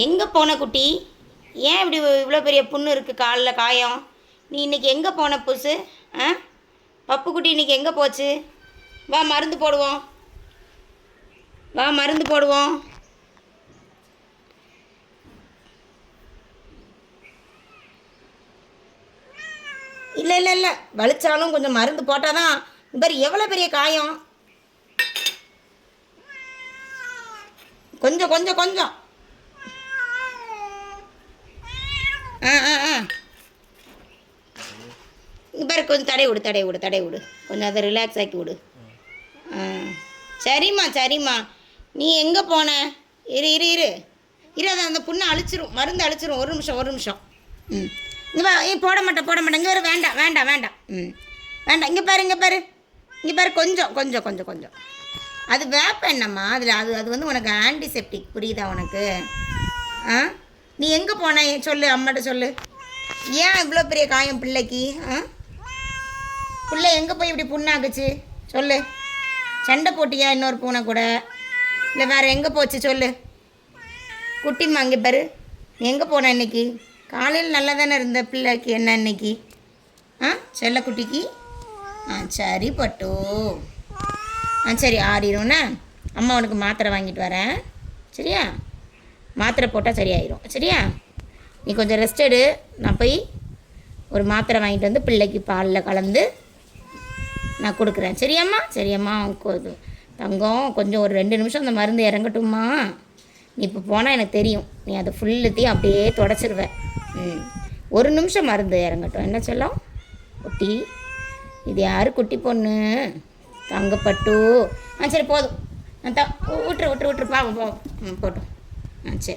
எங்கே போன குட்டி? ஏன் இப்படி இவ்வளோ பெரிய புண்ணு இருக்குது காலில் காயம்? நீ இன்றைக்கி எங்கே போன புதுசு? ஆ, பப்பு குட்டி இன்றைக்கி எங்கே போச்சு? வா மருந்து போடுவோம், வா மருந்து போடுவோம். இல்லை இல்லை இல்லை, வலிச்சாலும் கொஞ்சம் மருந்து போட்டால் தான். பாரு எவ்வளோ பெரிய காயம். கொஞ்சம் கொஞ்சம் கொஞ்சம். ஆ ஆ ஆ, இங்கே பாரு கொஞ்சம் தடை விடு தடை விடு தடை விடு, கொஞ்சம் அதை ரிலாக்ஸ் ஆக்கி விடு. ஆ சரிம்மா சரிம்மா. நீ எங்கே போன? இரு இரு இரு இரு, அதை அந்த புண்ணை அழிச்சிரும், மருந்து அழிச்சிரும். ஒரு நிமிஷம் ஒரு நிமிஷம். ம், இங்கே வா. போட மாட்டேன் போட மாட்டேன். இங்கே வர வேண்டாம் வேண்டாம் வேண்டாம். ம் வேண்டாம். இங்கே பாரு இங்கே பாரு இங்கே பாரு, கொஞ்சம் கொஞ்சம் கொஞ்சம் கொஞ்சம். அது வேப்ப எண்ணம்மா, அதில் அது வந்து உனக்கு ஆன்டிசெப்டிக், புரியுதா உனக்கு? ஆ, நீ எங்கே போன சொல்லு, அம்மாட்ட சொல்லு. ஏன் இவ்வளோ பெரிய காயம் பிள்ளைக்கு? ஆ, பிள்ளை எங்கே போய் இப்படி புண்ணாக்குச்சு சொல்லு. சண்டை போட்டியா இன்னொரு பூனை கூட? இல்லை வேறு எங்கே போச்சு சொல்லு. குட்டிம்மா இங்கே பாரு, நீ எங்கே போன இன்னைக்கு? காலையில் நல்லா தானே இருந்த பிள்ளைக்கு என்ன இன்னைக்கு? ஆ, செல்லக்குட்டிக்கு. ஆ சரி பட்டு. ஆ சரி, ஆறிடும்ண்ணா. அம்மா உனக்கு மாத்திரை வாங்கிட்டு வரேன், சரியா? மாத்திரை போட்டால் சரியாயிரும், சரியா? நீ கொஞ்சம் ரெஸ்ட் எடு. நான் போய் ஒரு மாத்திரை வாங்கிட்டு வந்து பிள்ளைக்கு பாலில் கலந்து நான் கொடுக்குறேன், சரியாம்மா? சரியாம்மா தங்கம், கொஞ்சம் ஒரு 2 நிமிஷம் அந்த மருந்து இறங்கட்டும்மா. நீ இப்போ போனால் எனக்கு தெரியும், நீ அதை ஃபுல்லுத்தையும் அப்படியே தொடச்சிருவேன். ம், 1 நிமிஷம் மருந்து இறங்கட்டும். என்ன சொல்லும் குட்டி? இது யார் குட்டி பொண்ணு? தங்கப்பட்டு. ஆ சரி போதும். விட்டுரு விட்டுரு விட்டுரு, பாவம் பாவம். ம் போட்டோம். ஆ சரி.